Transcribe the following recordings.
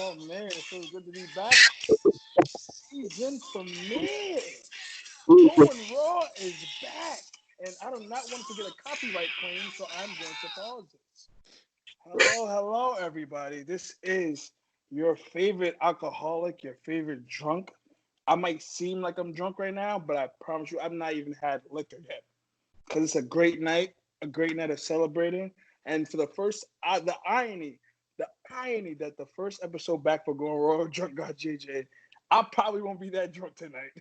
Oh man, it feels good to be back. Season premiere. Going Raw is back. And I do not want to get a copyright claim, so I'm going to pause this. Hello, everybody. This is your favorite alcoholic, your favorite drunk. I might seem like I'm drunk right now, but I promise you I've not even had liquor yet. Because it's a great night of celebrating. And for the first, the irony that the first episode back for Going Raw Drunk God JJ, I probably won't be that drunk tonight.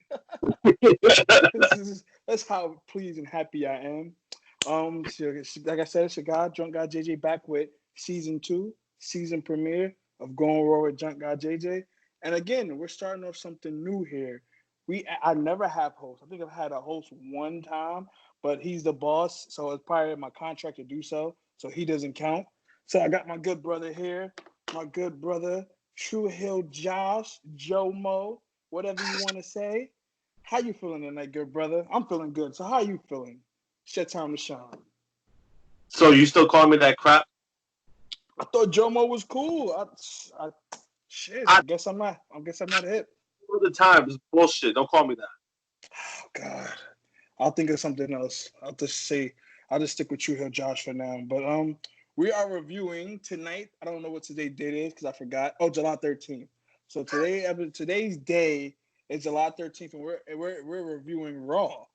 That's how pleased and happy I am. Like I said, it's your guy, Drunk God JJ, back with season 2, season premiere of Going Raw with Drunk God JJ. And again, we're starting off something new here. I never have hosts. I think I've had a host one time, but he's the boss, so it's probably in my contract to do so. So he doesn't count. So I got my good brother here, my good brother, True Hill Josh, Joe Mo, whatever you want to say. How you feeling tonight, good brother? I'm feeling good. So how you feeling? It's your time to shine. So you still calling me that crap? I thought Joe Mo was cool. I guess I'm not. I guess I'm not hip. All the time, it's bullshit. Don't call me that. Oh God, I'll think of something else. I'll just stick with True Hill Josh for now. But we are reviewing tonight. I don't know what today's date is because I forgot. Oh, July 13th. So today's day is July 13th, and we're reviewing Raw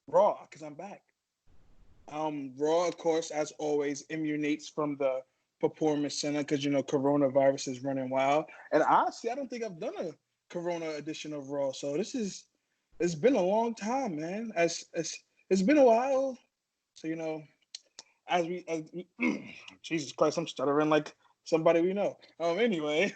because I'm back. Raw, of course, as always, emanates from the Performance Center because coronavirus is running wild. And honestly, I don't think I've done a Corona edition of Raw. So it's been a long time, man. It's been a while. So as we Jesus Christ, I'm stuttering like somebody we know. Anyway.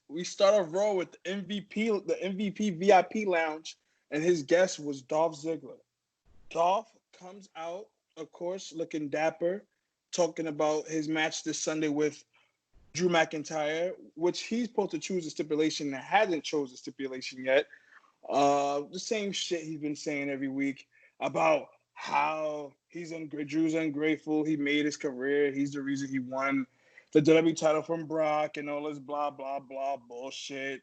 We start off Raw with the MVP VIP lounge, and his guest was Dolph Ziggler. Dolph comes out, of course, looking dapper, talking about his match this Sunday with Drew McIntyre, which he's supposed to choose a stipulation and hasn't chosen a stipulation yet. The same shit he's been saying every week about how Drew's ungrateful. He made his career. He's the reason he won the WWE title from Brock and all this blah, blah, blah bullshit.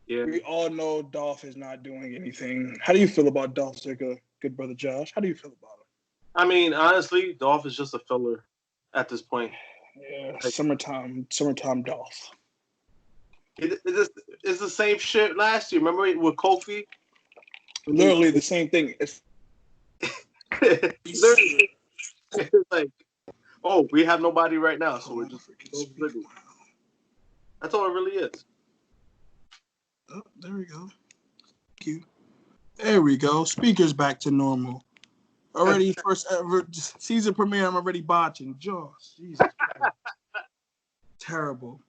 Yeah. We all know Dolph is not doing anything. How do you feel about Dolph Ziggler, good brother Josh? How do you feel about him? I mean, honestly, Dolph is just a filler at this point. Yeah, summertime Dolph. It's the same shit last year. Remember with Kofi? Literally the same thing. It's like, oh, we have nobody right now, so we're just that's all it really is. Oh, there we go. Thank you. There we go. Speakers back to normal. Already first ever season premiere. I'm already botching. Jaws. Jesus Christ. Terrible.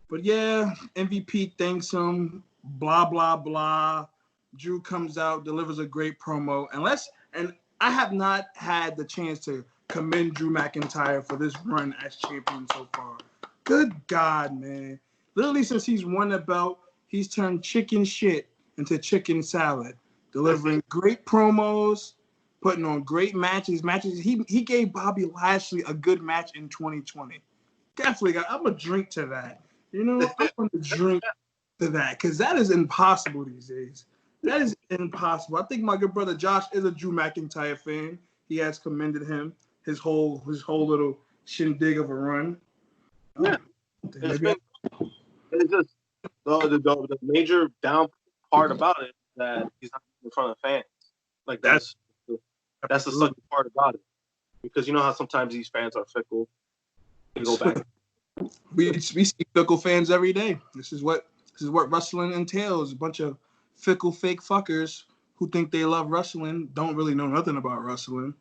But yeah, MVP thanks him. Blah blah blah. Drew comes out, delivers a great promo, and I have not had the chance to commend Drew McIntyre for this run as champion so far. Good God, man! Literally since he's won the belt, he's turned chicken shit into chicken salad, delivering great promos, putting on great matches. He gave Bobby Lashley a good match in 2020. Definitely, I'm gonna drink to that. I'm gonna drink to that because that is impossible these days. That is impossible. I think my good brother Josh is a Drew McIntyre fan. He has commended him his whole little shindig of a run. Yeah, it's just the major down part about it is that he's not in front of fans. Like that's the sucky part about it, because you know how sometimes these fans are fickle. You go back. We see fickle fans every day. This is what wrestling entails. A bunch of fickle fake fuckers who think they love wrestling don't really know nothing about wrestling.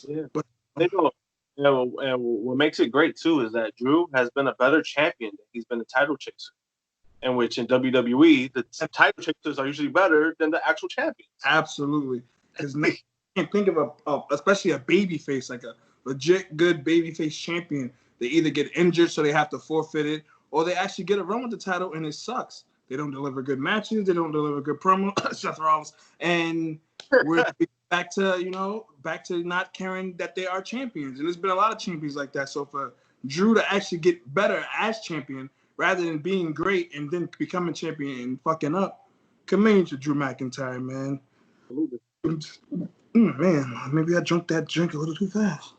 Yeah, but they know. And what makes it great too is that Drew has been a better champion. He's been a title chaser, in which in WWE the title chasers are usually better than the actual champions. Absolutely, because you can't think of especially a babyface, like a legit good babyface champion. They either get injured, so they have to forfeit it, or they actually get a run with the title, and it sucks. They don't deliver good matches. They don't deliver good promo. Seth Rollins, and we're back to not caring that they are champions. And there's been a lot of champions like that. So for Drew to actually get better as champion rather than being great and then becoming champion and fucking up. Commend to Drew McIntyre, man. Man, maybe I drank that drink a little too fast.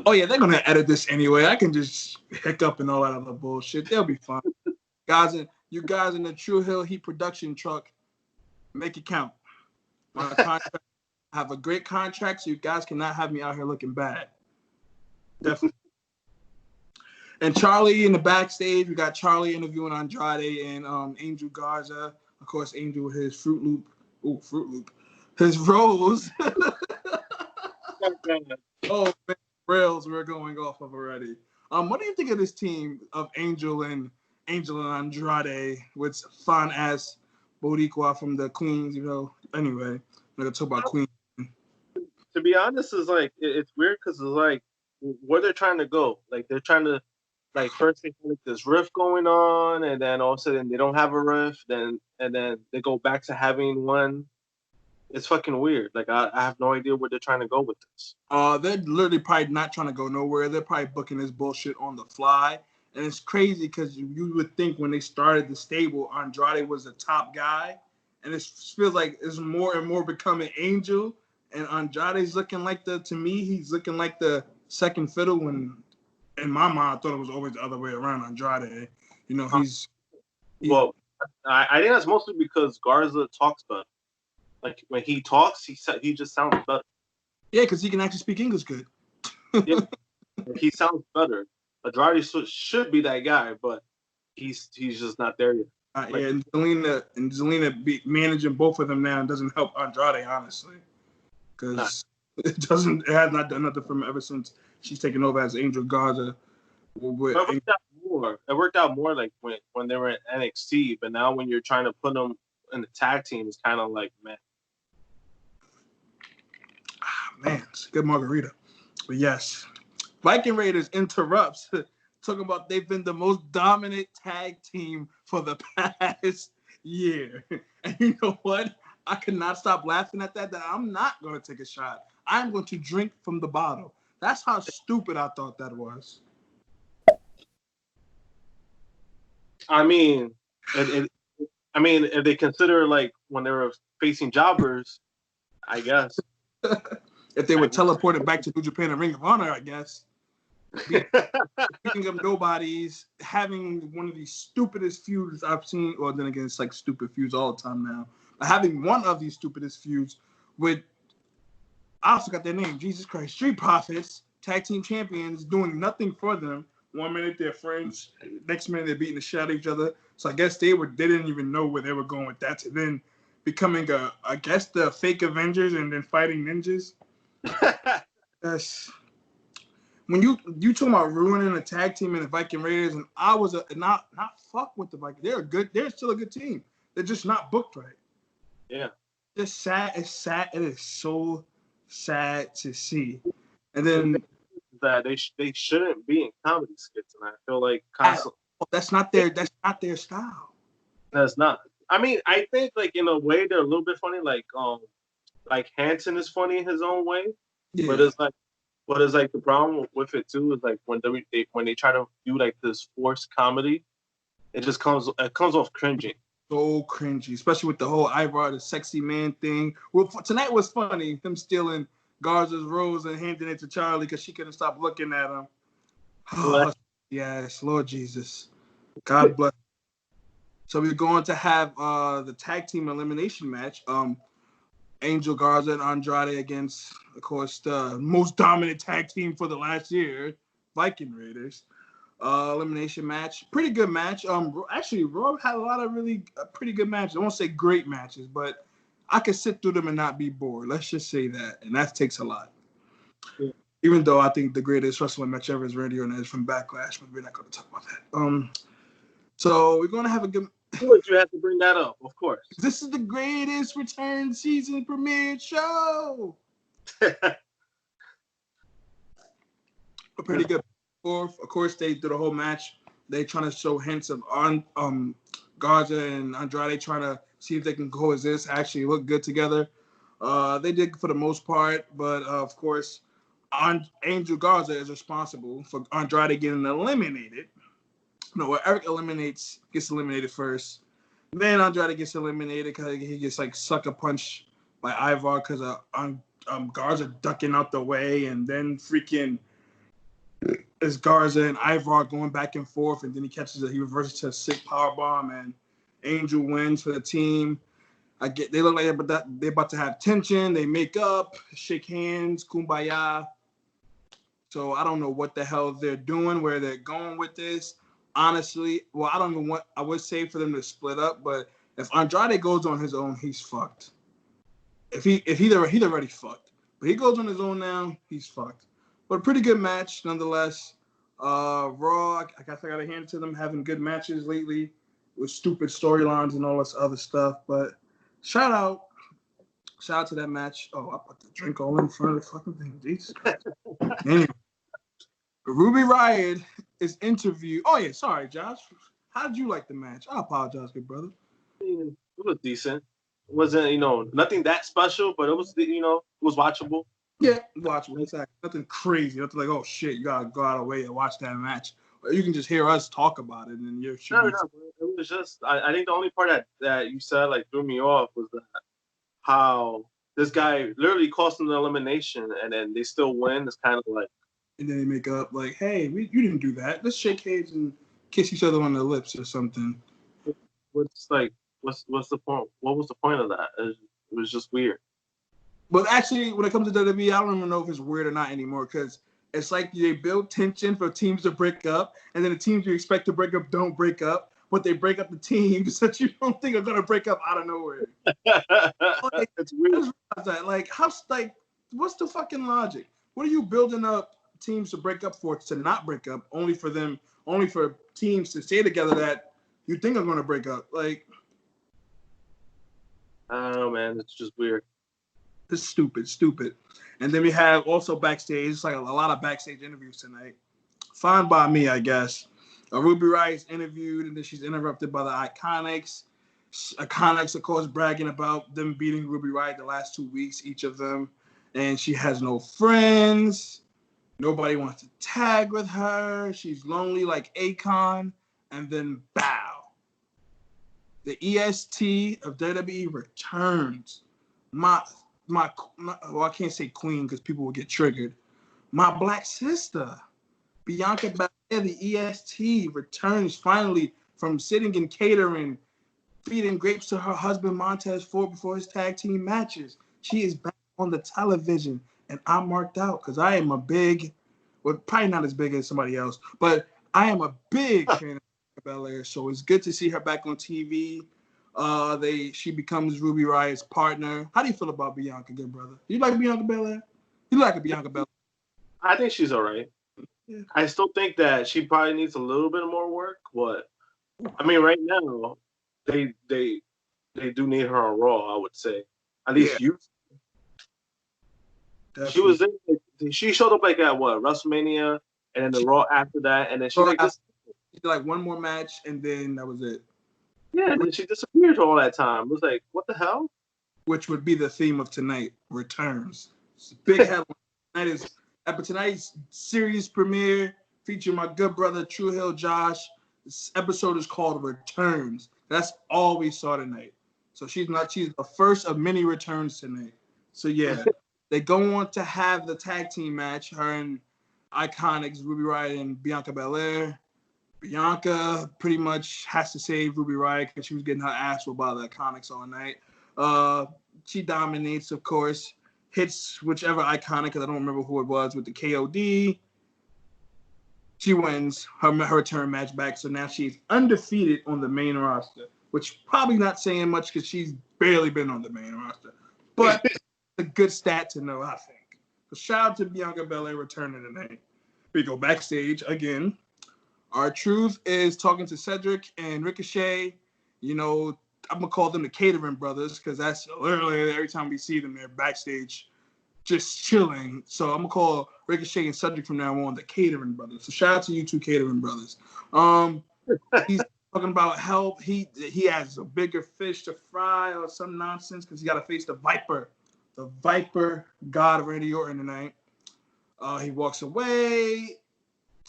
Oh yeah, they're gonna edit this anyway. I can just hiccup and all that other bullshit. They'll be fine. You guys in the True Hill Heat production truck, make it count. My contract, I have a great contract, so you guys cannot have me out here looking bad. Definitely. And Charlie in the backstage, we got Charlie interviewing Andrade and Angel Garza. Of course, Angel with his Fruit Loop. Ooh, Fruit Loop. His Rose. Oh, man, rails we're going off of already. What do you think of this team of Angel and Andrade with fine ass Boricua from the Queens? You know. Anyway, I'm gonna talk about Queens. To be honest, is like it's weird because it's like where they're trying to go. Like they're trying to, like first they have like this riff going on, and then all of a sudden they don't have a riff. And then they go back to having one. It's fucking weird. Like I have no idea where they're trying to go with this. They're literally probably not trying to go nowhere. They're probably booking this bullshit on the fly. And it's crazy because you would think when they started the stable, Andrade was the top guy. And it feels like it's more and more becoming Angel. And Andrade's looking like to me, he's looking like the second fiddle when, in my mind, I thought it was always the other way around. Andrade, you know, well, I think that's mostly because Garza talks better. Like when he talks, he just sounds better. Yeah, because he can actually speak English good. Yeah, he sounds better. Andrade should be that guy, but he's just not there yet. Yeah, and Zelina managing both of them now doesn't help Andrade, honestly, because it has not done nothing for him ever since she's taken over as Angel Garza. It worked out more like when they were in NXT, but now when you're trying to put them in the tag team, it's kind of like, man. Man, it's a good margarita. But yes, Viking Raiders interrupts, talking about they've been the most dominant tag team for the past year. And you know what? I could not stop laughing at that I'm not going to take a shot. I'm going to drink from the bottle. That's how stupid I thought that was. I mean, if they consider like when they were facing jobbers, I guess. If they were teleported back to New Japan and Ring of Honor, I guess. Beating up nobodies, having one of the stupidest feuds I've seen, or then again, it's like stupid feuds all the time now. But having one of these stupidest feuds with, I forgot their name, Jesus Christ, Street Profits, tag team champions, doing nothing for them. 1 minute they're friends, next minute they're beating the shit out of each other. So I guess they didn't even know where they were going with that. To then becoming I guess the fake Avengers and then fighting ninjas. Yes. When you talking about ruining a tag team in the Viking Raiders, and I was not fuck with the Vikings. They're still a good team. They're just not booked right. Yeah. It's sad. It's sad. It is so sad to see. And then that they shouldn't be in comedy skits, and I feel like constantly that's not their style. That's not. I mean, I think like in a way they're a little bit funny. Like Hanson is funny in his own way, Yeah. But it's like the problem with it too is like when they try to do like this forced comedy, it comes off cringing. So cringy, especially with the whole Ivar, the sexy man thing. Well, tonight was funny. Him stealing Garza's rose and handing it to Charlie because she couldn't stop looking at him. Oh, yes, Lord Jesus. God bless. So we're going to have the tag team elimination match. Angel Garza and Andrade against, of course, the most dominant tag team for the last year, Viking Raiders. Elimination match. Pretty good match. Actually, Raw had a lot of really pretty good matches. I won't say great matches, but I could sit through them and not be bored. Let's just say that. And that takes a lot. Yeah. Even though I think the greatest wrestling match ever is Randy Orton from Backlash, but we're not going to talk about that. So we're going to have a good... You have to bring that up, of course. This is the greatest return season premiere show. A pretty good. Of course, they did a whole match. They trying to show hints of Garza and Andrade trying to see if they can coexist, actually look good together. They did for the most part, but of course, Angel Garza is responsible for Andrade getting eliminated. No, where Eric gets eliminated first. Then Andrade gets eliminated because he gets like sucker punched by Ivar because Garza ducking out the way, and then freaking is Garza and Ivar going back and forth, and then he reverses to a sick power bomb, and Angel wins for the team. They look like they're about to have tension. They make up, shake hands, kumbaya. So I don't know what the hell they're doing, where they're going with this. Honestly, well, I don't know what I would say for them to split up, but if Andrade goes on his own, he's fucked. He's already fucked. But he goes on his own now, he's fucked. But a pretty good match nonetheless. Raw, I guess I gotta hand it to them, having good matches lately with stupid storylines and all this other stuff. But shout out to that match. Oh, I put the drink all in front of the fucking thing. Jesus Christ. Anyway, Ruby Riott is interviewed. Oh yeah, sorry, Josh. How did you like the match? I apologize, good brother. It was decent. It wasn't, nothing that special, but it was, it was watchable. Yeah, watchable. Exactly. Nothing crazy. Nothing like, oh shit, you gotta go out of the way and watch that match. Or you can just hear us talk about it, and you're No. It was just. I think the only part that you said like threw me off was that how this guy literally cost them the elimination, and then they still win. It's kind of like. And then they make up like, hey, you didn't do that. Let's shake hands and kiss each other on the lips or something. What's the point? What was the point of that? It was just weird. But actually, when it comes to WWE, I don't even know if it's weird or not anymore, because it's like they build tension for teams to break up, and then the teams you expect to break up don't break up, but they break up the teams that you don't think are gonna break up out of nowhere. Like, it's weird. That. Like, what's the fucking logic? What are you building up teams to break up for, to not break up, only for teams to stay together that you think are gonna break up? Like, I don't know, man. It's just weird. It's stupid. And then we have also backstage. It's like a lot of backstage interviews tonight. Fine by me, I guess. Ruby Riott is interviewed, and then she's interrupted by the Iconics. Iconics, of course, bragging about them beating Ruby Riott the last 2 weeks, each of them. And she has no friends. Nobody wants to tag with her. She's lonely like Akon. And then bow. The EST of WWE returns. Well, I can't say queen because people will get triggered. My black sister, Bianca Belair, the EST, returns finally from sitting and catering, feeding grapes to her husband Montez Ford before his tag team matches. She is back on the television, and I'm marked out because I am probably not as big as somebody else, but I am a big fan of Bianca Belair, so it's good to see her back on TV. She becomes Ruby Riott's partner. How do you feel about Bianca, good brother? You like Bianca Belair? You like a Bianca Belair? I think she's all right. Yeah. I still think that she probably needs a little bit more work, but I mean, right now they do need her on Raw. I would say at least you. She showed up like at WrestleMania, and then the Raw after that, and then she did like one more match, and then that was it. Yeah, and then she disappeared all that time. It was like, what the hell? Which would be the theme of tonight, returns. It's a big headline. Tonight's series premiere featuring my good brother, True Hill Josh. This episode is called Returns. That's all we saw tonight. So she's the first of many returns tonight. So yeah, they go on to have the tag team match, her and Iconics, Ruby Riott and Bianca Belair. Bianca pretty much has to save Ruby Riott because she was getting her ass whooped by the Iconics all night. She dominates, of course, hits whichever Iconic, because I don't remember who it was, with the KOD. She wins her return match back, so now she's undefeated on the main roster, which probably not saying much because she's barely been on the main roster. But it's a good stat to know, I think. So shout out to Bianca Belair returning tonight. We go backstage again. R-Truth is talking to Cedric and Ricochet. I'm going to call them the catering brothers because that's literally every time we see them, they're backstage just chilling. So I'm going to call Ricochet and Cedric from now on the catering brothers. So shout out to you two catering brothers. He's talking about help. He has a bigger fish to fry or some nonsense because he got to face the Viper god of Randy Orton tonight. He walks away.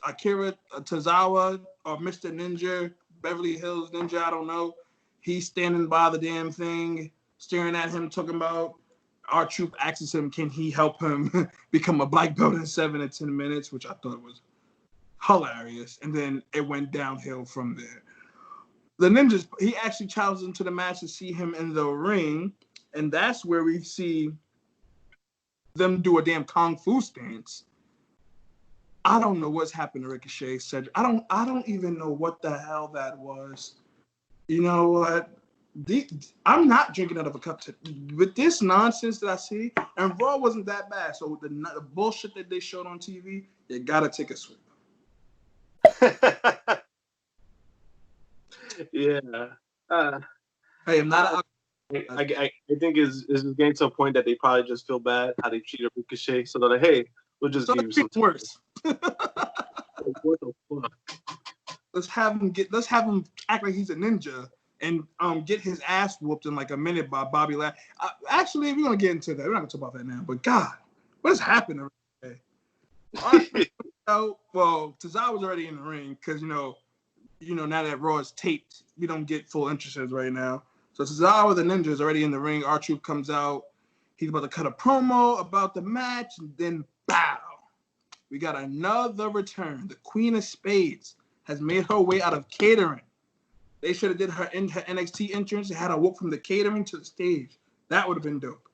Akira Tozawa or Mr. Ninja, Beverly Hills Ninja, I don't know. He's standing by the damn thing, staring at him, talking about our troop asks him, can he help him become a black belt in 7 to 10 minutes, which I thought was hilarious. And then it went downhill from there. The Ninjas, he actually challenged him to the match to see him in the ring. And that's where we see them do a damn kung fu stance. I don't know what's happened to Ricochet. I don't even know what the hell that was. You know what? I'm not drinking out of a cup with this nonsense that I see. And Raw wasn't that bad. So the bullshit that they showed on TV, you gotta take a swig. Yeah. Hey, I'm not. I think it's getting to a point that they probably just feel bad how they treated Ricochet. So they're like, hey, we'll just give you some worse. What the fuck? Let's have him act like he's a ninja and get his ass whooped in like a minute by Bobby Lashley. Actually, we're gonna get into that. We're not gonna talk about that now. But God, what has happened today? Well, Tozawa's already in the ring because you know now that Raw is taped, we don't get full entrances right now. So Tozawa, the ninja, is already in the ring. R-Truth comes out. He's about to cut a promo about the match, and then bow. We got another return. The Queen of Spades has made her way out of catering. They should have did her NXT entrance and had her walk from the catering to the stage. That would have been dope.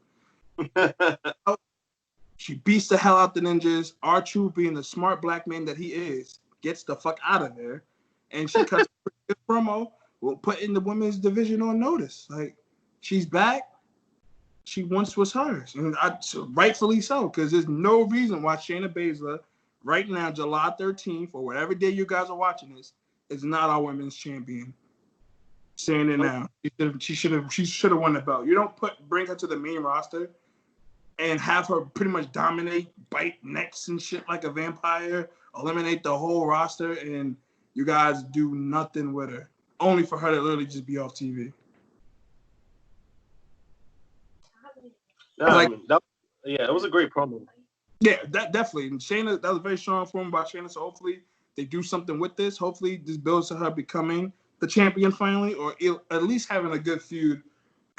She beats the hell out the ninjas. R-Truth, being the smart black man that he is, gets the fuck out of there. And she cuts a promo. We'll put in the women's division on notice. Like, she's back. She once was hers. And rightfully so, because there's no reason why Shayna Baszler, right now, July 13th, or whatever day you guys are watching this, is not our women's champion. Saying it now. She should have won the belt. You don't bring her to the main roster and have her pretty much dominate, bite necks and shit like a vampire, eliminate the whole roster, and you guys do nothing with her. Only for her to literally just be off TV. Yeah, it was a great promo. Yeah, that definitely. And Shayna, that was a very strong form by Shayna. So hopefully they do something with this. Hopefully this builds to her becoming the champion finally, or at least having a good feud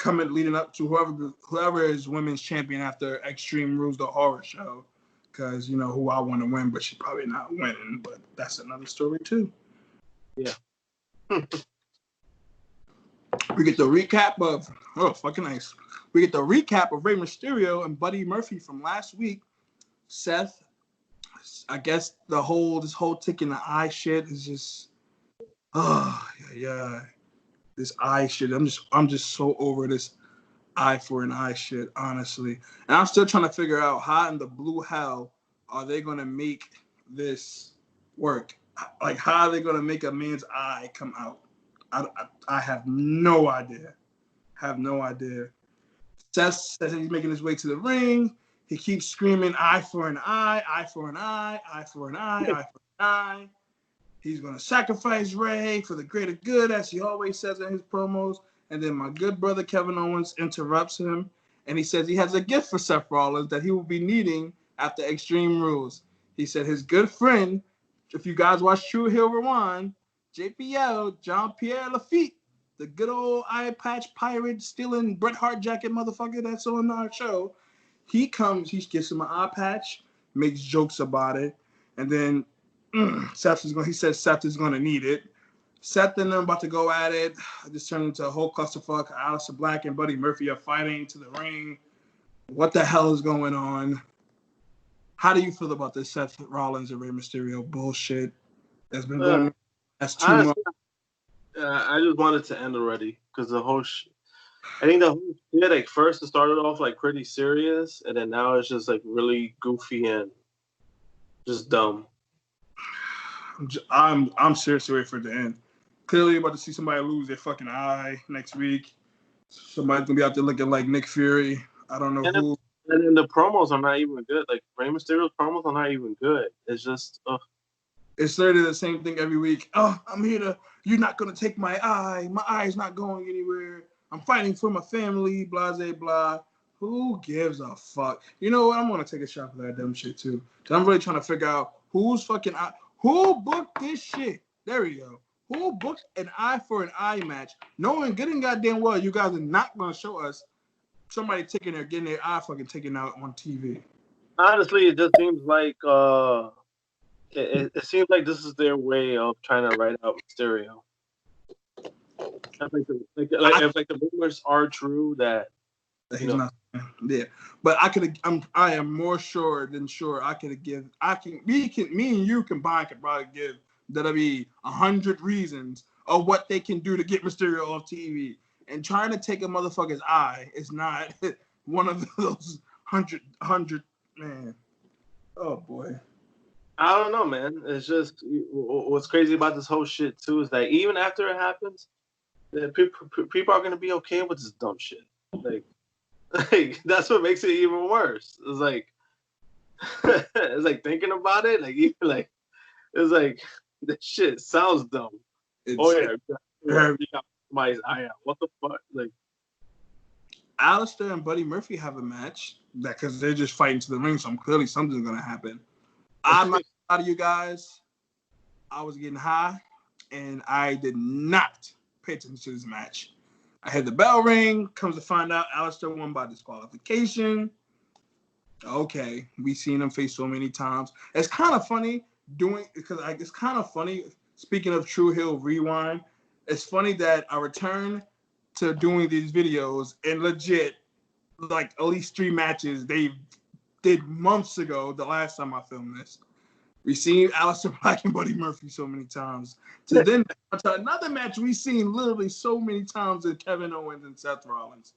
leading up to whoever is women's champion after Extreme Rules, the horror show. Because you know who I want to win, but she's probably not winning. But that's another story too. Yeah. We get the recap of fucking nice. We get the recap of Rey Mysterio and Buddy Murphy from last week. Seth, I guess this whole tick in the eye shit is just this eye shit. I'm just so over this eye for an eye shit, honestly. And I'm still trying to figure out how in the blue hell are they gonna make this work? Like, how are they gonna make a man's eye come out? I have no idea. Seth says he's making his way to the ring. He keeps screaming, eye for an eye, eye for an eye, eye for an eye, eye for an eye. He's going to sacrifice Rey for the greater good, as he always says in his promos. And then my good brother Kevin Owens interrupts him, and he says he has a gift for Seth Rollins that he will be needing after Extreme Rules. He said his good friend, if you guys watch True Heel Rewind, JPL, Jean-Pierre Lafitte, the good old eye patch pirate stealing Bret Hart jacket motherfucker that's on our show, he gives him an eye patch, makes jokes about it, and then he says Seth is going to need it. Seth and them about to go at it. This turned into a whole clusterfuck. Aleister Black and Buddy Murphy are fighting to the ring. What the hell is going on? How do you feel about this Seth Rollins and Rey Mysterio bullshit that's been going on? That's too much. I just wanted to end already because the whole I think the whole shit, like, first it started off like pretty serious, and then now it's just like really goofy and just dumb. I'm seriously waiting for it to end. Clearly about to see somebody lose their fucking eye next week. Somebody's gonna be out there looking like Nick Fury. I don't know who. And then the promos are not even good. Like, Rey Mysterio's promos are not even good. It's just It's literally the same thing every week. Oh, I'm here to. You're not gonna take my eye. My eye's not going anywhere. I'm fighting for my family. Blah blah blah. Who gives a fuck? You know what? I'm gonna take a shot for that dumb shit too. Cause I'm really trying to figure out who booked this shit. There we go. Who booked an eye for an eye match, knowing good and goddamn well you guys are not gonna show us somebody getting their eye fucking taken out on TV. Honestly, it just seems like it seems like this is their way of trying to write out Mysterio. If the rumors are true that he's not. Yeah, but I am more sure than sure. Me and you combined could probably give WWE 100 reasons of what they can do to get Mysterio off TV. And trying to take a motherfucker's eye is not one of those 100, man. Oh boy. I don't know, man. It's just what's crazy about this whole shit too is that even after it happens, people are gonna be okay with this dumb shit. Like that's what makes it even worse. It's like it's like thinking about it, like even like it's like this shit sounds dumb. You got my eye out. What the fuck? Like Alistair and Buddy Murphy have a match because they're just fighting to the ring, so clearly something's gonna happen. I'm not gonna lie to you guys. I was getting high and I did not pay attention to this match. I had the bell ring. Comes to find out, Alistair won by disqualification. Okay, we've seen him face so many times. It's kind of funny it's kind of funny. Speaking of True Hill Rewind, it's funny that I return to doing these videos and legit, like at least 3 matches they did months ago. The last time I filmed this, we seen Aleister Black and Buddy Murphy so many times. To then to another match we seen literally so many times with Kevin Owens and Seth Rollins.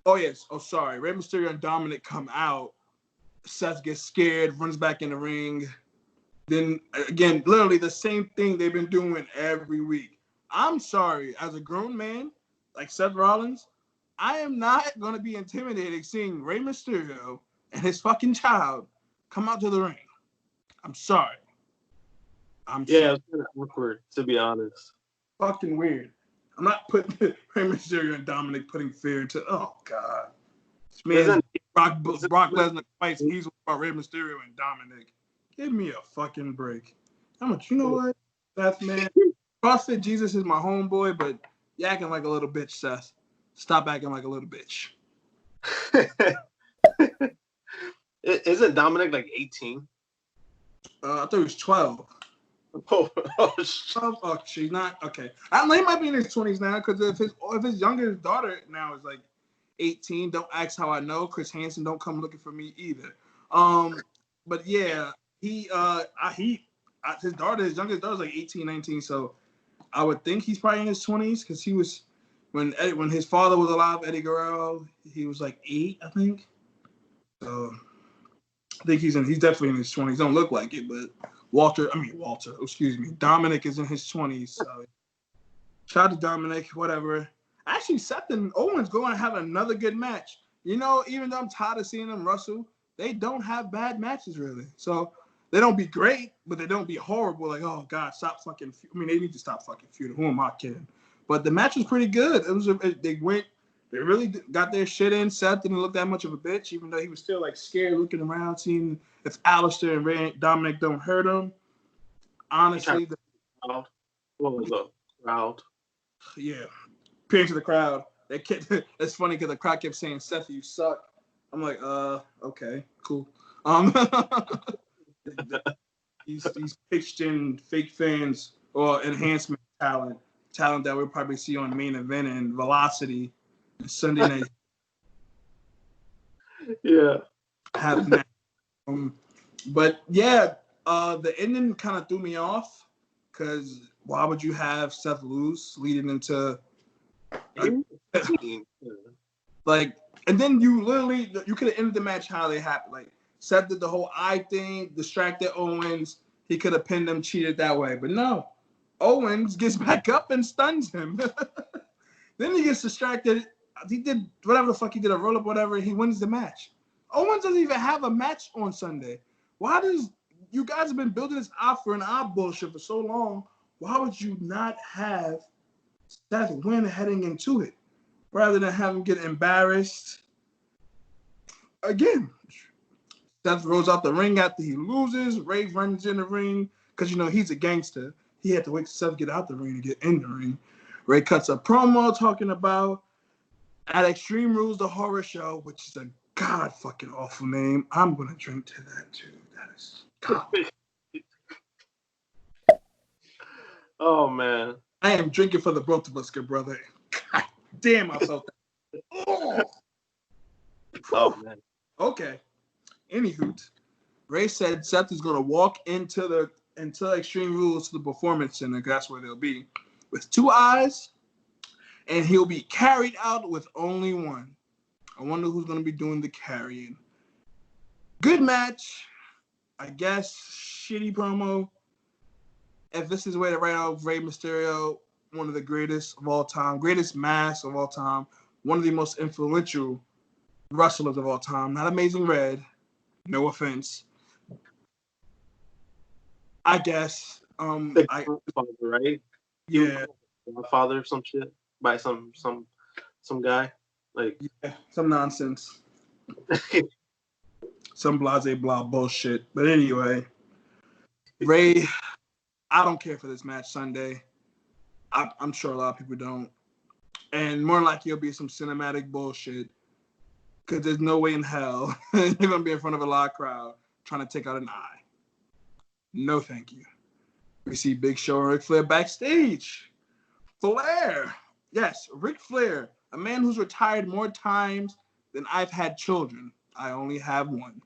Oh yes. Oh sorry. Rey Mysterio and Dominic come out. Seth gets scared, runs back in the ring. Then again, literally the same thing they've been doing every week. I'm sorry, as a grown man like Seth Rollins, I am not going to be intimidated seeing Rey Mysterio and his fucking child come out to the ring. I'm sorry. Yeah, it's kind of awkward, to be honest. Fucking weird. I'm not putting Rey Mysterio and Dominic putting fear into. Oh God, this man Brock Lesnar fights. He's about Rey Mysterio and Dominic. Give me a fucking break. How much? You know what, Seth, man? CrossFit Jesus is my homeboy, but you acting like a little bitch, Seth. Stop acting like a little bitch. Isn't Dominic like 18? I thought he was 12. Oh, she's not okay. I know he might be in his 20s now because if his youngest daughter now is like 18, don't ask how I know. Chris Hansen don't come looking for me either. But yeah, his youngest daughter's like 18, 19, so I would think he's probably in his 20s because he was when his father was alive, Eddie Guerrero, he was like 8, I think. So I think he's definitely in his 20s. Don't look like it, but Dominic is in his 20s. So shout out to Dominic, whatever. Actually, Seth and Owens going to have another good match. You know, even though I'm tired of seeing them wrestle, they don't have bad matches really. So they don't be great, but they don't be horrible. Like, oh God, stop fucking. They need to stop fucking feuding. Who am I kidding? But the match was pretty good. They really got their shit in. Seth didn't look that much of a bitch, even though he was still like scared, looking around, seeing if Alistair and Dominic don't hurt him. Honestly, what was the crowd? Yeah, appearing to the crowd. It's funny because the crowd kept saying, "Seth, you suck." I'm like, okay, cool. These pitched in fake fans or enhancement talent that we'll probably see on Main Event and Velocity Sunday night. Yeah. But yeah, the ending kind of threw me off because why would you have Seth lose leading into like, and then you could have ended the match how they happened. Like Seth did the whole eye thing, distracted Owens. He could have pinned him, cheated that way, but no. Owens gets back up and stuns him. Then he gets distracted. He did whatever the fuck he did, a roll up, whatever. He wins the match. Owens doesn't even have a match on Sunday. Why does you guys have been building this eye for an eye bullshit for so long? Why would you not have Seth win heading into it rather than have him get embarrassed? again, Seth rolls out the ring after he loses. Ray runs in the ring because, he's a gangster. He had to wait till Seth get out the ring to get in the ring. Ray cuts a promo talking about at Extreme Rules, the horror show, which is a god fucking awful name. I'm going to drink to that too. That is god. Oh, man. I am drinking for the both of us, good brother. God damn, I felt that. Oh, man. Okay. Anywho, Ray said Seth is going to walk into Extreme Rules to the Performance Center, because that's where they'll be, with 2 eyes, and he'll be carried out with only 1. I wonder who's going to be doing the carrying. Good match. I guess shitty promo. If this is the way to write out Rey Mysterio, one of the greatest of all time, greatest mask of all time, one of the most influential wrestlers of all time, not Amazing Red, no offense. I guess. Father, right? Yeah. Father, some shit by some guy, like some nonsense, some blase blah bullshit. But anyway, Ray, I don't care for this match Sunday. I'm sure a lot of people don't, and more likely it'll be some cinematic bullshit. Because there's no way in hell they're gonna be in front of a live crowd trying to take out an eye. No, thank you. We see Big Show and Ric Flair backstage. Flair. Yes, Ric Flair, a man who's retired more times than I've had children. I only have 1.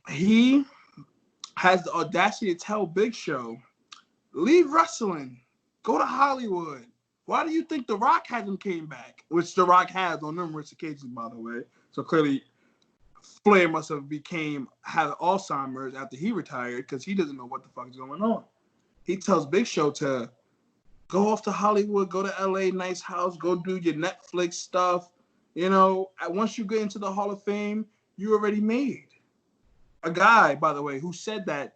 He has the audacity to tell Big Show, leave wrestling, go to Hollywood. Why do you think The Rock hasn't came back? Which The Rock has on numerous occasions, by the way. So clearly, Flair must have had Alzheimer's after he retired because he doesn't know what the fuck is going on. He tells Big Show to go off to Hollywood, go to LA, nice house, go do your Netflix stuff. Once you get into the Hall of Fame, you already made. A guy, by the way, who said that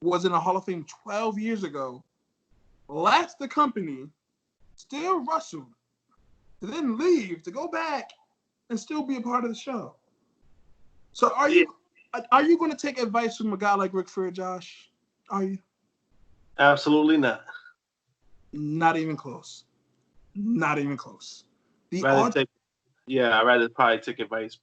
was in the Hall of Fame 12 years ago, left the company, still wrestled, to then leave to go back and still be a part of the show. So are you going to take advice from a guy like Ric Flair, Josh? Are you? Absolutely not. Not even close. Not even close. I'd rather probably take advice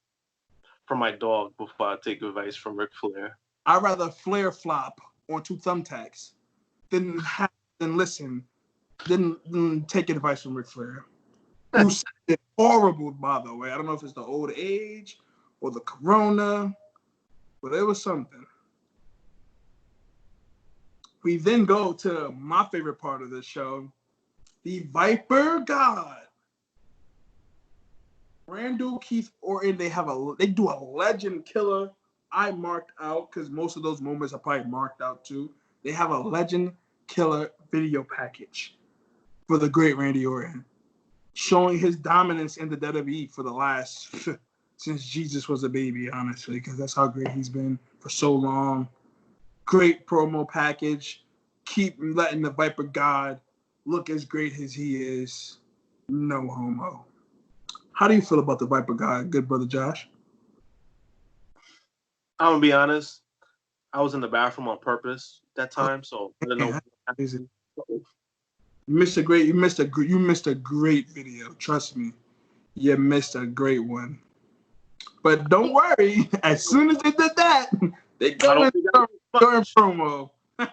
from my dog before I take advice from Ric Flair. I'd rather Flair flop onto thumbtacks than take advice from Ric Flair. Who said it horrible, by the way. I don't know if it's the old age or the corona, but it was something. We then go to my favorite part of the show, the Viper God. Randall, Keith Orton, they do a legend killer. I marked out because most of those moments are probably marked out too. They have a legend killer video package for the great Randy Orton, showing his dominance in the WWE for the last since Jesus was a baby, honestly, because that's how great he's been for so long. Great promo package. Keep letting the Viper God look as great as he is. No homo. How do you feel about the Viper God, good brother Josh? I'm gonna be honest. I was in the bathroom on purpose that time, so I don't know. You missed a great video. Trust me, you missed a great one. But don't worry. As soon as they did that, they go in promo. I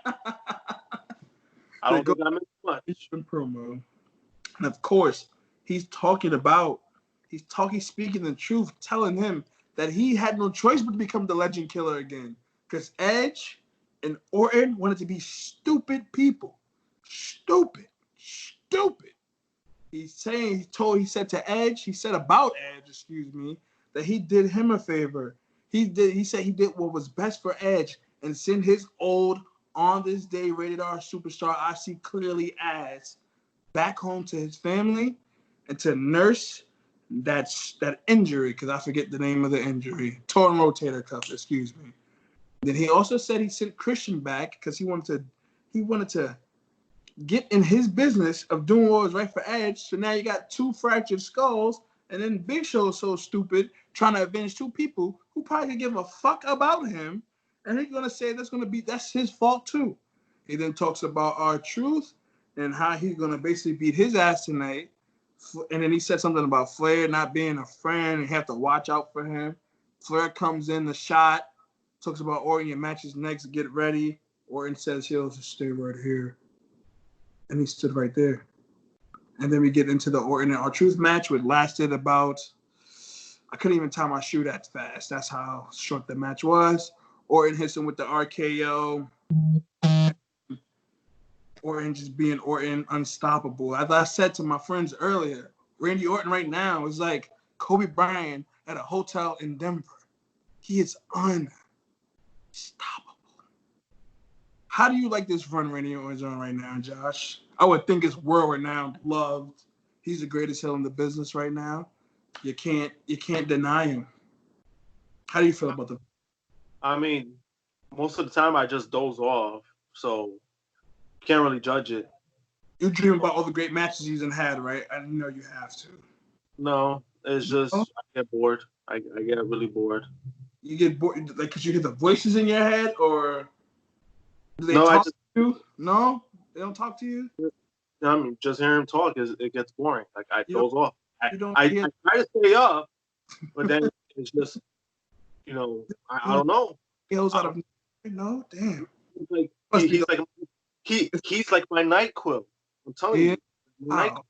don't think I missed much. In promo, and of course, he's speaking the truth, telling him that he had no choice but to become the legend killer again. Because Edge and Orton wanted to be stupid people. Stupid. He said about Edge, that he did him a favor. He said he did what was best for Edge and send his old on this day rated R superstar I see clearly as back home to his family and to nurse that injury, because I forget the name of the injury. Torn rotator cuff, excuse me. Then he also said he sent Christian back because he wanted to get in his business of doing what was right for Edge. So now you got 2 fractured skulls And then Big Show is so stupid, trying to avenge two people who probably could give a fuck about him. And he's going to say that's his fault too. He then talks about R-Truth and how he's going to basically beat his ass tonight. And then he said something about Flair not being a friend and have to watch out for him. Flair comes in the shot, talks about Orton, your match is next, get ready. Orton says he'll just stay right here. And he stood right there. And then we get into the Orton and R-Truth match, which lasted about, I couldn't even tie my shoe that fast. That's how short the match was. Orton hits him with the RKO. Orton just being Orton, unstoppable. As I said to my friends earlier, Randy Orton right now is like Kobe Bryant at a hotel in Denver. He is unstoppable. How do you like this run Randy Orton's on right now, Josh? I would think it's world-renowned, loved. He's the greatest heel in the business right now. You can't deny him. How do you feel about the? I mean, most of the time I just doze off, so can't really judge it. You dream about all the great matches he's had, right? I know you have to. No, it's just I get bored. I get really bored. You get bored, like, because you hear the voices in your head, or do they No, talk to you? No, they don't talk to you. I mean, just hearing him talk it gets boring. Like I doze off. I try to stay up, but then it's just, I don't know. He goes out of damn. He's like my NyQuil. I'm telling you. Wow.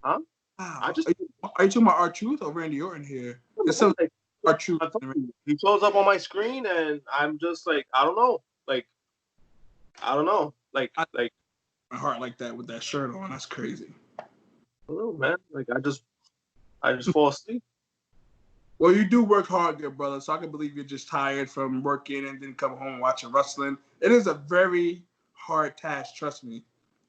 Huh? Wow. Are you talking about R-Truth or Randy Orton here? It's like R-Truth. He shows up on my screen, and I'm just like, I don't know. Like, I don't know. Like my heart like that with that shirt on. That's crazy. I don't know, man. Like I just fall asleep. Well, you do work hard, good brother. So I can believe you're just tired from working and then come home watching wrestling. It is a very hard task, trust me.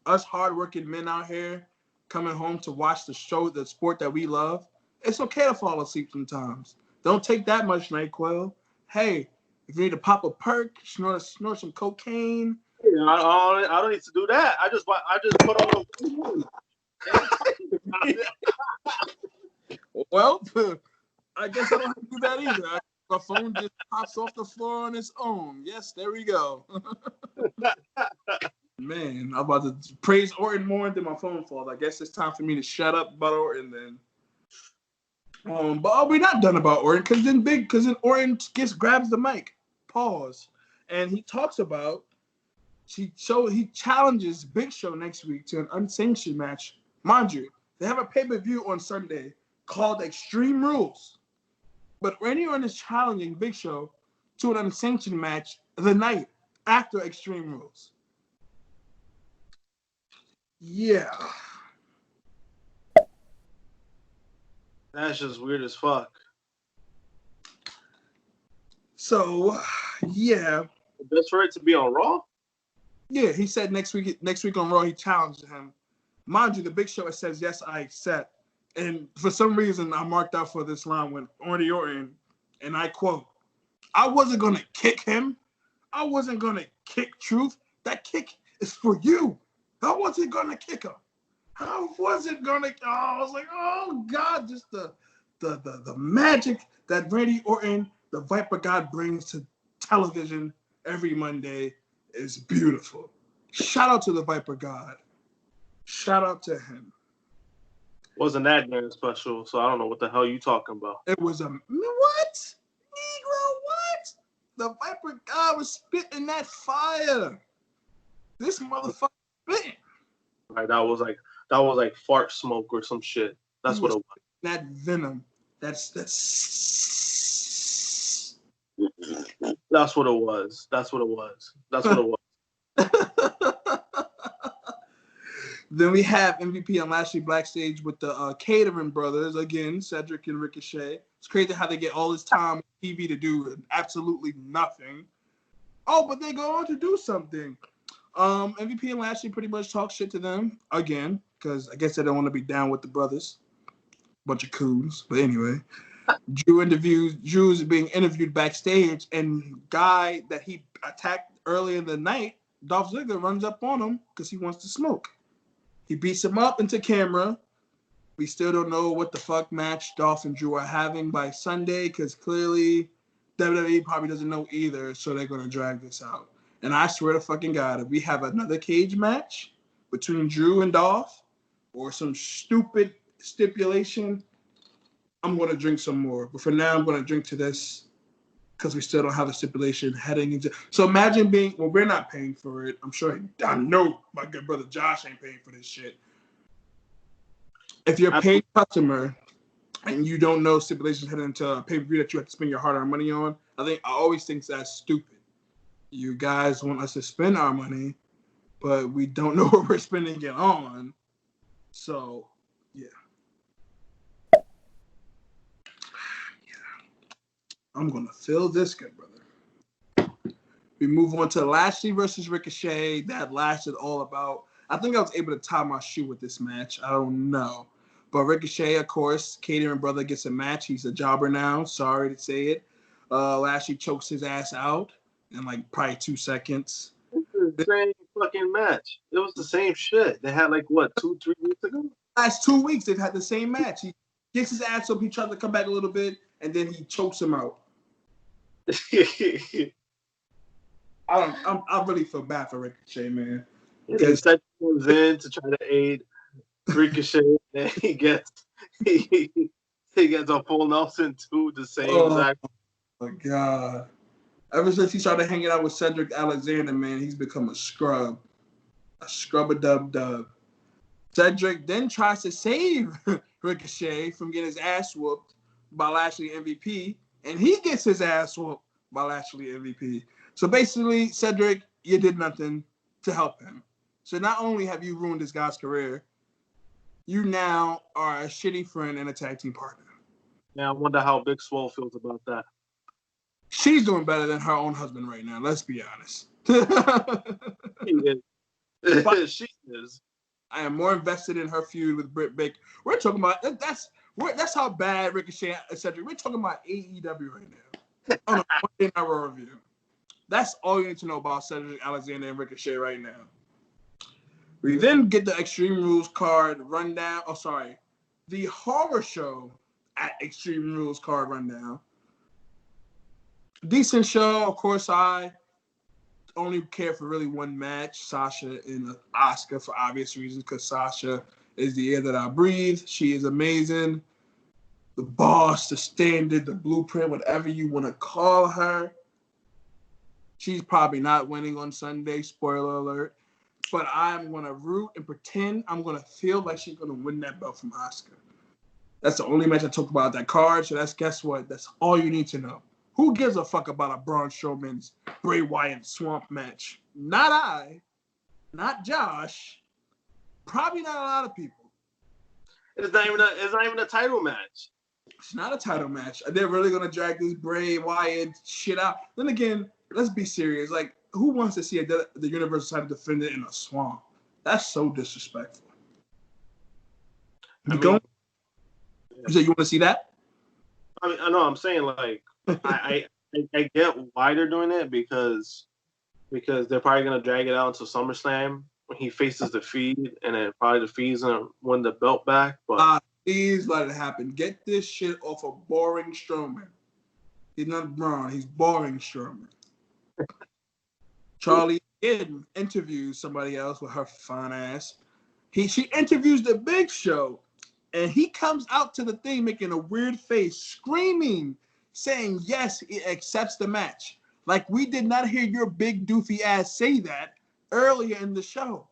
Us hardworking men out here coming home to watch the show, the sport that we love. It's okay to fall asleep sometimes. Don't take that much NyQuil. Hey, if you need to pop a perk, snort some cocaine. Yeah, I don't need to do that. I just put on Well, I guess I don't have to do that either. My phone just pops off the floor on its own. Yes, there we go. Man, I'm about to praise Orton more than my phone falls. I guess it's time for me to shut up about Orton then. But we're not done about Orton because then Orton grabs the mic. Pause. And he talks about he challenges Big Show next week to an unsanctioned match. Mind you, they have a pay-per-view on Sunday called Extreme Rules. But Randy Orton is challenging Big Show to an unsanctioned match the night after Extreme Rules. Yeah. That's just weird as fuck. So, yeah. Best for it to be on Raw? Yeah, he said next week on Raw he challenged him. Mind you, the Big Show says, yes, I accept. And for some reason, I marked out for this line with Randy Orton, and I quote, I wasn't going to kick him. I wasn't going to kick Truth. That kick is for you. I wasn't going to kick him. I wasn't going to. Oh, I was like, oh, God, just the magic that Randy Orton, the Viper God, brings to television every Monday is beautiful. Shout out to the Viper God. Shout out to him. Wasn't that damn special, so I don't know what the hell you talking about. It was what? Negro, what? The Viper God was spitting that fire. This motherfucker spitting. Right, that was like fart smoke or some shit. That's what it was. That venom. That's what it was. That's what it was. That's what it was. Then we have MVP and Lashley backstage with the Catering brothers again, Cedric and Ricochet. It's crazy how they get all this time on TV to do absolutely nothing. Oh, but they go on to do something. MVP and Lashley pretty much talk shit to them again because I guess they don't want to be down with the brothers. Bunch of coons. But anyway, Drew's being interviewed backstage, and guy that he attacked early in the night, Dolph Ziggler, runs up on him because he wants to smoke. He beats him up into camera, We still don't know what the fuck match Dolph and Drew are having by Sunday because clearly WWE probably doesn't know either, so they're going to drag this out. And I swear to fucking God, if we have another cage match between Drew and Dolph or some stupid stipulation, I'm going to drink some more. But for now, I'm going to drink to this because we still don't have a stipulation heading into. So imagine being, well, we're not paying for it. I'm sure, I know my good brother Josh ain't paying for this shit. If you're a paid customer and you don't know stipulations heading into a pay-per-view that you have to spend your hard-earned money on, I always think that's stupid. You guys want us to spend our money, but we don't know what we're spending it on. So, yeah. I'm going to fill this, good brother. We move on to Lashley versus Ricochet. That lasted all about, I think I was able to tie my shoe with this match. I don't know. But Ricochet, of course, Cater and brother gets a match. He's a jobber now. Sorry to say it. Lashley chokes his ass out in like probably 2 seconds. It's the same fucking match. It was the same shit. They had like, what, 2-3 weeks ago? Last 2 weeks, they've had the same match. He gets his ass up. He tries to come back a little bit, and then he chokes him out. I really feel bad for Ricochet, man. Because Seth comes in to try to aid Ricochet, and he gets a full Nelson too, the same exact. Oh my God! Ever since he started hanging out with Cedric Alexander, man, he's become a scrub, a dub. Cedric then tries to save Ricochet from getting his ass whooped by Lashley MVP, and he gets his ass whooped by Lashley MVP. So basically, Cedric, you did nothing to help him. So not only have you ruined this guy's career, you now are a shitty friend and a tag team partner. Now I wonder how Big Swole feels about that. She's doing better than her own husband right now. Let's be honest. She is. I am more invested in her feud with Britt Baker. We're talking about that's how bad Ricochet, etc. We're talking about AEW right now. On a Monday Night Raw review. That's all you need to know about Cedric Alexander and Ricochet right now. We then get the Extreme Rules card rundown. Oh, sorry. The horror show at Extreme Rules card rundown. Decent show. Of course, I only care for really one match, Sasha and Asuka, for obvious reasons, because Sasha is the air that I breathe. She is amazing. The boss, the standard, the blueprint, whatever you want to call her. She's probably not winning on Sunday, spoiler alert. But I'm going to root and pretend I'm going to feel like she's going to win that belt from Asuka. That's the only match I talk about that card. So guess what? That's all you need to know. Who gives a fuck about a Braun Strowman's Bray Wyatt swamp match? Not I. Not Josh. Probably not a lot of people. It's not even a title match. It's not a title match. They're really going to drag this Bray Wyatt shit out. Then again, let's be serious. Like, who wants to see the Universal title defended in a swamp? That's so disrespectful. You say you want to see that? I mean, I know. I'm saying, like, I get why they're doing it because they're probably gonna drag it out until SummerSlam when he faces the Fiend, and then probably the Fiend's gonna win the belt back. But please let it happen. Get this shit off of boring Strowman. He's not Braun. He's boring Strowman. Charlie Eden interviews somebody else with her fine ass. She interviews the Big Show, and he comes out to the thing making a weird face, screaming, saying yes, he accepts the match. Like we did not hear your big doofy ass say that earlier in the show.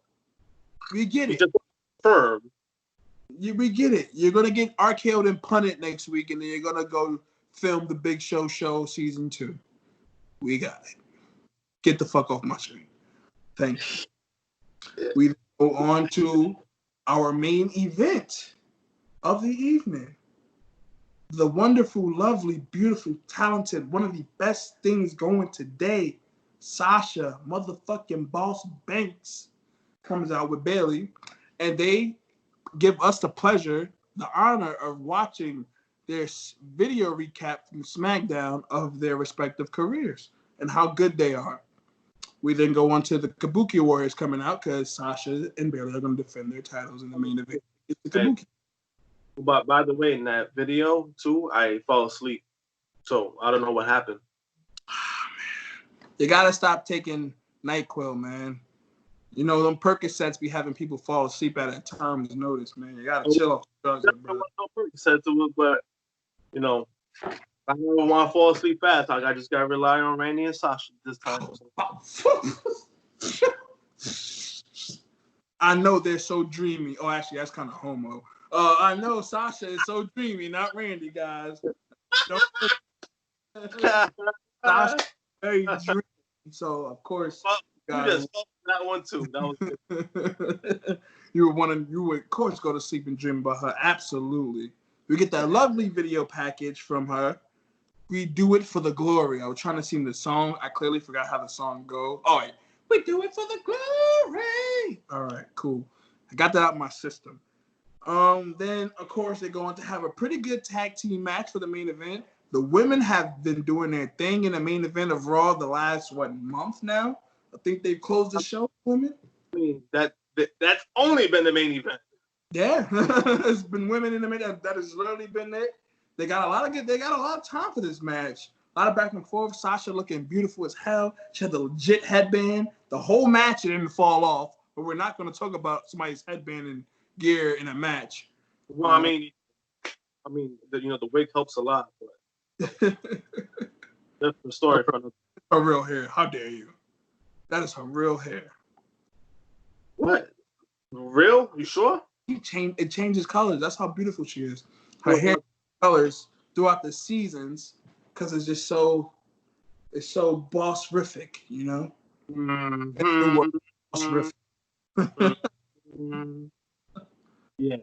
We get it. We get it. You're gonna get RKO'd and punted next week, and then you're gonna go film the Big Show season 2. We got it. Get the fuck off my screen. Thank you. We go on to our main event of the evening. The wonderful, lovely, beautiful, talented, one of the best things going today, Sasha motherfucking Boss Banks comes out with Bayley, and they give us the pleasure, the honor of watching their video recap from SmackDown of their respective careers and how good they are. We then go on to the Kabuki Warriors coming out because Sasha and Bayley are going to defend their titles in the main event. It's the Kabuki. But by the way, in that video too, I fell asleep. So I don't know what happened. You gotta stop taking NyQuil, man. You know, them Percocets be having people fall asleep at a term's notice, man. You gotta chill off the drugs, brother. Said to it, but you know, I don't want to fall asleep fast. I just gotta rely on Randy and Sasha this time. I know they're so dreamy. Oh, actually, that's kind of homo. I know Sasha is so dreamy, not Randy, guys. Sasha very dreamy. So of course, you just felt that one too. That was good. you would of course go to sleep and dream about her. Absolutely. We get that lovely video package from her. We do it for the glory. I was trying to sing the song. I clearly forgot how the song goes. All right. We do it for the glory. All right, cool. I got that out of my system. Then, of course, they're going to have a pretty good tag team match for the main event. The women have been doing their thing in the main event of Raw the last, month now? I think they've closed the show, women. I mean, that's only been the main event. Yeah, it's been women in the main event. That has literally been it. They got a lot of time for this match. A lot of back and forth. Sasha looking beautiful as hell. She had the legit headband. The whole match didn't fall off. But we're not going to talk about somebody's headband and gear in a match. Well, I mean, the wig helps a lot. But that's the story from her real hair. How dare you? That is her real hair. What? Real? You sure? It changes colors. That's how beautiful she is. Her hair colors throughout the seasons because it's just so boss-rific, you know? Boss-rific. Yeah.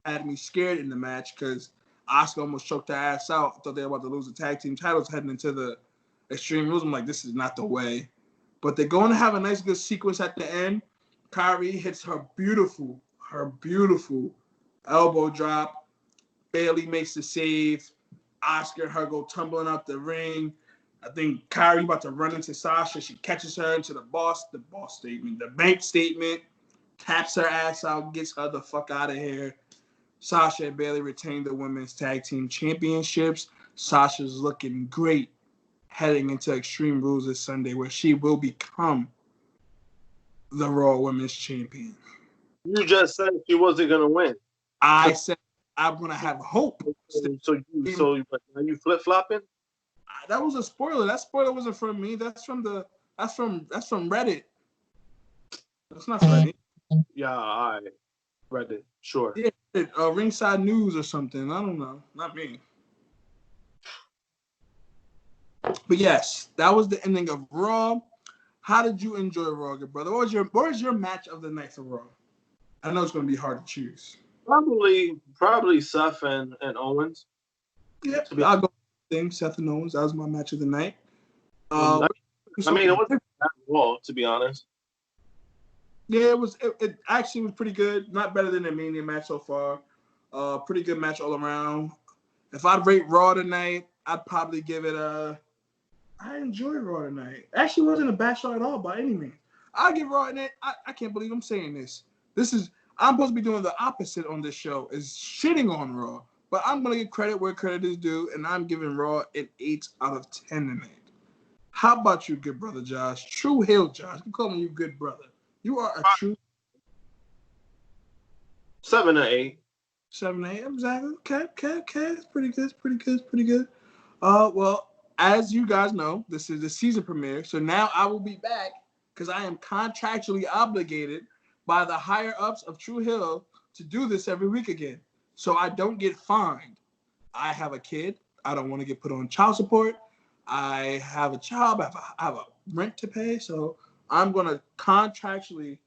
Had me scared in the match because Asuka almost choked her ass out. I thought they were about to lose the tag team titles heading into the Extreme Rules. I'm like, this is not the way. But they're going to have a nice, good sequence at the end. Kyrie hits her beautiful elbow drop. Bayley makes the save. Asuka and her go tumbling out the ring. I think Kyrie about to run into Sasha. She catches her into the bank statement, taps her ass out, gets her the fuck out of here. Sasha and Bayley retain the women's tag team championships. Sasha's looking great heading into Extreme Rules this Sunday, where she will become the Raw Women's Champion. You just said she wasn't gonna win. I said I'm gonna have hope. So you flip flopping? That was a spoiler. That spoiler wasn't from me. That's from Reddit. That's not Reddit. Yeah, all right. Reddit, sure. Yeah, Ringside News or something. I don't know. Not me. But yes, that was the ending of Raw. How did you enjoy Raw, good brother? What was your match of the night for Raw? I know it's going to be hard to choose. Probably Seth and Owens. Yeah, I'll go with Seth and Owens. That was my match of the night. It wasn't that Raw, to be honest. Yeah, it actually was pretty good. Not better than the Mania match so far. Pretty good match all around. If I'd rate Raw tonight, I'd probably give it I enjoyed Raw tonight. Actually, wasn't a bad show at all by any means. I'll give Raw tonight. I can't believe I'm saying this. I'm supposed to be doing the opposite on this show, is shitting on Raw. But I'm going to give credit where credit is due, and I'm giving Raw an 8 out of 10 tonight. How about you, good brother Josh? True Hill Josh. I'm calling you good brother. You are a true 7 or 8. 7 8. Exactly. Okay. It's pretty good. Well, as you guys know, this is the season premiere. So now I will be back because I am contractually obligated by the higher ups of True Hill to do this every week again. So I don't get fined. I have a kid. I don't want to get put on child support. I have a job. I have a rent to pay. So I'm going to contractually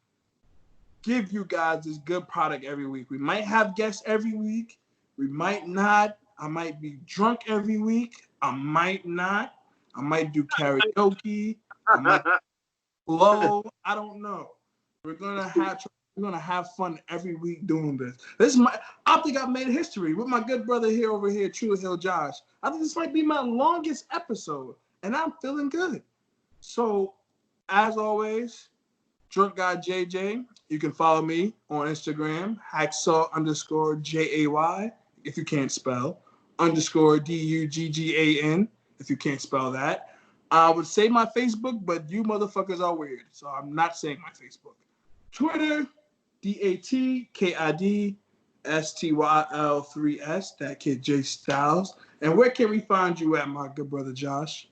give you guys this good product every week. We might have guests every week. We might not. I might be drunk every week. I might not. I might do karaoke. I might blow. I don't know. We're gonna have fun every week doing this. I think I've made history with my good brother over here, True Hill Josh. I think this might be my longest episode, and I'm feeling good. So, as always, Drunk Guy JJ, You can follow me on Instagram, hacksaw_JAY, if you can't spell, _DUGGAN, if you can't spell that. I would say my Facebook, but you motherfuckers are weird, so I'm not saying my Facebook. Twitter, DATKIDSTYL3S, that kid J Styles. And where can we find you at, my good brother Josh?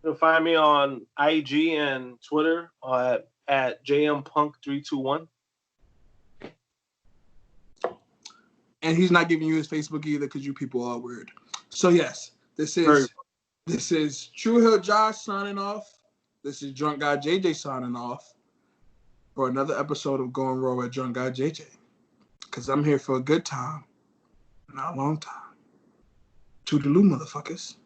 You can find me on IG and Twitter at JMPunk321. And he's not giving you his Facebook either because you people are weird. So yes, this is True Hill Josh signing off. This is Drunk Guy JJ signing off for another episode of Going Raw with Drunk Guy JJ. Because I'm here for a good time, not a long time. Toodaloo, motherfuckers.